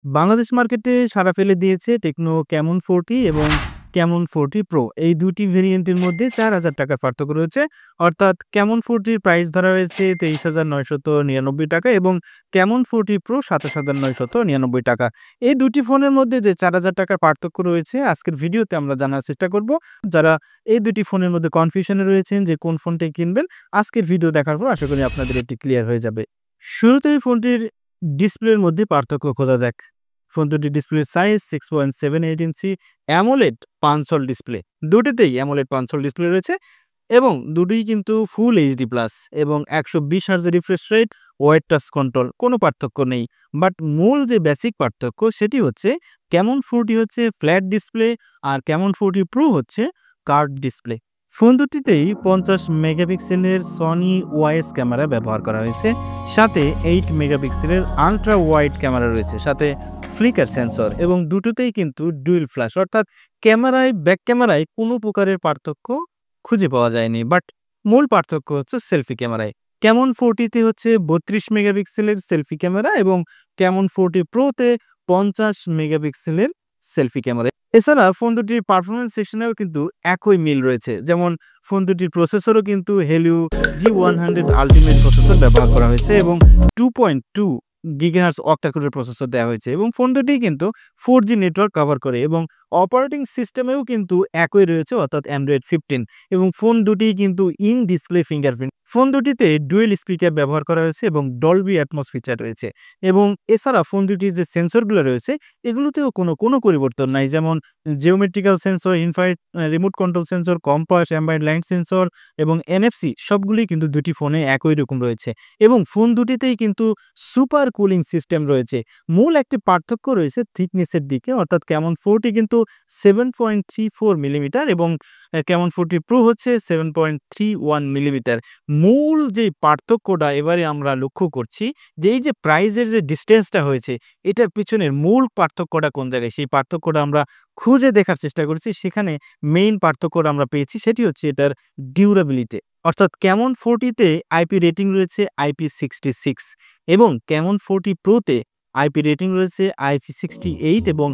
বাংলাদেশ মার্কেটে সাড়া ফেলে দিয়েছে টেকনো ক্যামন 40 এবং ক্যামন 40 প্রো। এই দুটি ভেরিয়েন্টের মধ্যে ৳৪,০০০ পার্থক্য রয়েছে। অর্থাৎ ক্যামন 40 র প্রাইস ধরা হয়েছে ৳২৩,৯৯৯ এবং ক্যামন 40 প্রো ৳২৭,৯৯৯। এই দুটি ফোনের মধ্যে যে ৳৪,০০০ পার্থক্য রয়েছে আজকের ভিডিওতে আমরা জানার চেষ্টা করব। যারা এই দুটি ফোনের মধ্যে কনফিউশনে রয়েছেন যে কোন ফোনটি কিনবেন, আজকের ভিডিও দেখার পর আশা করি আপনাদের এটি ক্লিয়ার হয়ে যাবে। শুরুতেই ফোনটির ডিসপ্লের মধ্যে পার্থক্য খোঁজা যাক। ফোন দুটির ডিসপ্লের size 6.78 inch AMOLED punch hole display. দুটিতেই অ্যামোলেড পাঞ্চল ডিসপ্লে রয়েছে এবং দুটোই কিন্তু ফুল এইচডি প্লাস এবং 120 হার্জের refresh rate, wide touch control, কোনো পার্থক্য নেই। বাট মূল যে বেসিক পার্থক্য সেটি হচ্ছে ক্যামন 40 হচ্ছে ফ্ল্যাট ডিসপ্লে আর ক্যামন 40 প্রো হচ্ছে কার্ভ ডিসপ্লে। ফোন দুটিতেই 50 মেগাপিক্সেলের সনি ওয়াইস ক্যামেরা ব্যবহার করা হয়েছে, সাথে 8 মেগাপিক্সেলের আলট্রা ওয়াইড ক্যামেরা রয়েছে, সাথে ফ্লিকার সেন্সর এবং দুটোতেই কিন্তু ডুয়েল ফ্ল্যাশ। অর্থাৎ ব্যাক ক্যামেরায় কোনো প্রকারের পার্থক্য খুঁজে পাওয়া যায়নি। বাট মূল পার্থক্য হচ্ছে সেলফি ক্যামেরায়। ক্যামন 40 হচ্ছে 32 মেগাপিক্সেলের সেলফি ক্যামেরা এবং ক্যামন 40 প্রোতে 50 মেগাপিক্সেলের সেলফি ক্যামেরা। এছাড়া ফোন দুটির পারফরমেন্স সেকশনেও কিন্তু একই মিল রয়েছে। যেমন ফোন দুটির প্রসেসরও কিন্তু Helio G100 আল্টিমেট প্রসেসর ব্যবহার করা হয়েছে এবং 2.2 গিগাহার্টজ অক্টা-কোরের প্রসেসর দেওয়া হয়েছে এবং ফোন দুটিই কিন্তু 4G নেটওয়ার্ক কভার করে এবং অপারেটিং সিস্টেমেও কিন্তু একই রয়েছে, অর্থাৎ Android 15 এবং ফোন দুটিই কিন্তু ইন ডিসপ্লে ফিঙ্গারপ্রিন্ট। ফোন দুটিতে ডুয়েল স্পিকার ব্যবহার করা হয়েছে এবং ডলবি অ্যাটমস ফিচার রয়েছে এবং এছাড়া ফোন দুটির যে সেন্সরগুলো রয়েছে এগুলোতেও কোনো পরিবর্তন নাই। যেমন geometrical sensor, infrared remote control sensor, compass, ambient light sensor এবং NFC সবগুলোই কিন্তু দুটি ফোনে একই রকম রয়েছে এবং ফোন দুটিতেই কিন্তু সুপার কুলিং সিস্টেম রয়েছে। মূল একটি পার্থক্য রয়েছে থিকনেসের দিকে, অর্থাৎ ক্যামন 40 কিন্তু 7.34 মিলিমিটার এবং ক্যামন 40 প্রো হচ্ছে 7.31 মিলিমিটার। মূল যে পার্থক্যটা এবারে আমরা লক্ষ্য করছি যে এই যে প্রাইজের যে ডিস্টেন্সটা হয়েছে এটার পিছনের মূল পার্থক্যটা কোন জায়গায়, সেই পার্থক্যটা আমরা খুঁজে দেখার চেষ্টা করেছি। সেখানে মেইন পার্থক্যটা আমরা পেয়েছি, সেটি হচ্ছে এটার ডিউরেবিলিটি। অর্থাৎ ক্যামন 40-তে IP রেটিং রয়েছে IP66 এবং ক্যামন 40 প্রোতে IP রেটিং রয়েছে IP68 এবং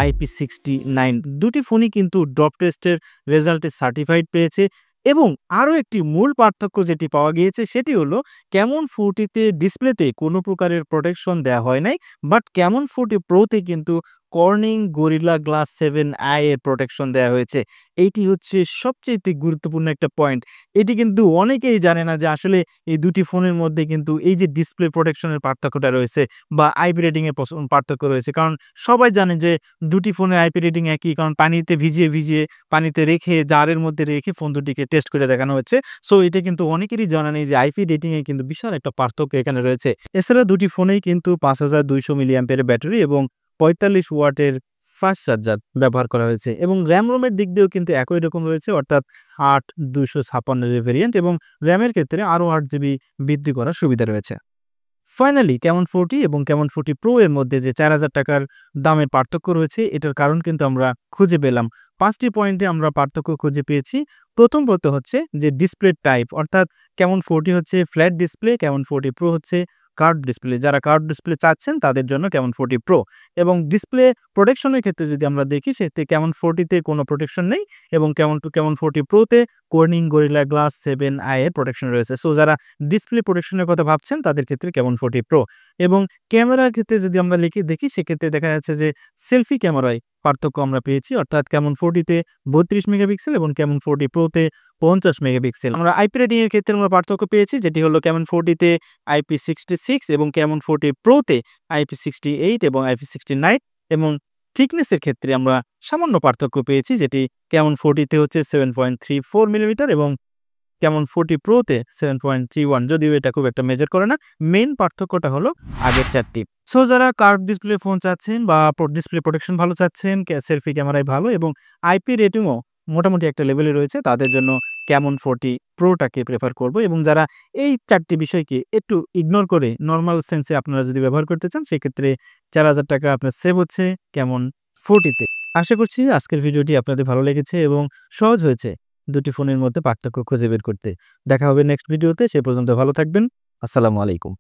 IP69। দুটি ফোনই কিন্তু ড্রপ টেস্টের রেজাল্টে সার্টিফাইড পেয়েছে এবং আরও একটি মূল পার্থক্য যেটি পাওয়া গিয়েছে সেটি হলো ক্যামন 40-তে ডিসপ্লেতে কোনো প্রকারের প্রোটেকশন দেওয়া হয় নাই, বাট ক্যামন 40 প্রোতে কিন্তু কর্নিং গরিলা গ্লাস 7i এর প্রোটেকশন দেওয়া হয়েছে। এইটি হচ্ছে সবচেয়ে গুরুত্বপূর্ণ একটা পয়েন্ট। এটি কিন্তু অনেকেই জানে না যে আসলে এই দুটি ফোনের মধ্যে কিন্তু এই যে ডিসপ্লে প্রোটেকশনের পার্থক্যটা রয়েছে বা আইপি রেটিং এর পার্থক্য রয়েছে। কারণ সবাই জানে যে দুটি ফোনের আইপি রেটিং একই, কারণ পানিতে ভিজিয়ে পানিতে রেখে জারের মধ্যে রেখে ফোন দুটিকে টেস্ট করে দেখানো হচ্ছে। সো এটা কিন্তু অনেকেরই জানা নেই যে আইপি রেটিং এ কিন্তু বিশাল একটা পার্থক্য এখানে রয়েছে। এছাড়া দুটি ফোনেই কিন্তু 5200 মিলিঅ্যাম্পিয়ারের ব্যাটারি এবং 45 ওয়াটের ফাস্ট চার্জার ব্যবহার করা হয়েছে এবং রোমের দিক দিয়েও কিন্তু একই রকম রয়েছে, অর্থাৎ 8 256 এর ভেরিয়েন্ট এবং র্যামের ক্ষেত্রে আরও 8 GB বৃদ্ধি করার সুবিধা রয়েছে। ফাইনালি ক্যামন 40 এবং ক্যামন 40 প্রো এর মধ্যে যে ৳৪,০০০ দামের পার্থক্য রয়েছে এটার কারণ কিন্তু আমরা খুঁজে পেলাম। 5টি পয়েন্টে আমরা পার্থক্য খুঁজে পেয়েছি। প্রথমত হচ্ছে যে ডিসপ্লে টাইপ, অর্থাৎ ক্যামন 40 হচ্ছে ফ্ল্যাট ডিসপ্লে, ক্যামন 40 প্রো হচ্ছে কার্ভ ডিসপ্লে। যারা কার্ভ ডিসপ্লে চাচ্ছেন তাদের জন্য ক্যামন 40 প্রো এবং ডিসপ্লে প্রোটেকশনের ক্ষেত্রে যদি আমরা দেখি সেক্ষেত্রে ক্যামন 40-তে কোনো প্রোটেকশন নেই এবং ক্যামন 40 প্রোতে কর্নিং গরিলা গ্লাস 7i এর প্রোটেকশন রয়েছে। সো যারা ডিসপ্লে প্রোটেকশনের কথা ভাবছেন তাদের ক্ষেত্রে ক্যামন 40 প্রো এবং ক্যামেরার ক্ষেত্রে যদি আমরা দেখি সেক্ষেত্রে দেখা যাচ্ছে যে সেলফি ক্যামেরায় পার্থক্য আমরা পেয়েছি, অর্থাৎ ক্যামন 40-তে 32 মেগাপিক্সেল এবং ক্যামন 40 প্রোতে 50 মেগাপিক্সেল। আমরা আইপি রেটিং এর ক্ষেত্রে আমরা পার্থক্য পেয়েছি, যেটি হলো ক্যামন 40-তে IP66 এবং ক্যামন 40 প্রোতে IP68 এবং IP69 এবং থিকনেসের ক্ষেত্রে আমরা সামান্য পার্থক্য পেয়েছি, যেটি ক্যামন 40-তে হচ্ছে 7.34 মিলিমিটার এবং ক্যামন 40 প্রোতে 7.31, যদিও এটা খুব একটা মেজার করে না। মেইন পার্থক্যটা হলো আগের চারটি। সো যারা কার্ভ ডিসপ্লে ফোন চাচ্ছেন বা ডিসপ্লে প্রোটেকশন ভালো চাচ্ছেন, সেলফি ক্যামেরায় ভালো এবং আইপি রেটিংও মোটামুটি একটা লেভেলে রয়েছে, তাদের জন্য ক্যামন 40 প্রোটাকে প্রেফার করব এবং যারা এই চারটি বিষয়কে একটু ইগনোর করে নর্মাল সেন্সে আপনারা যদি ব্যবহার করতে চান সেক্ষেত্রে ৳৪,০০০ আপনার সেভ হচ্ছে ক্যামন 40-তে। আশা করছি আজকের ভিডিওটি আপনাদের ভালো লেগেছে এবং সহজ হয়েছে দুটি ফোনের মধ্যে পার্থক্য খুঁজে বের করতে। দেখা হবে নেক্সট ভিডিওতে। সে পর্যন্ত ভালো থাকবেন। আসসালামু আলাইকুম।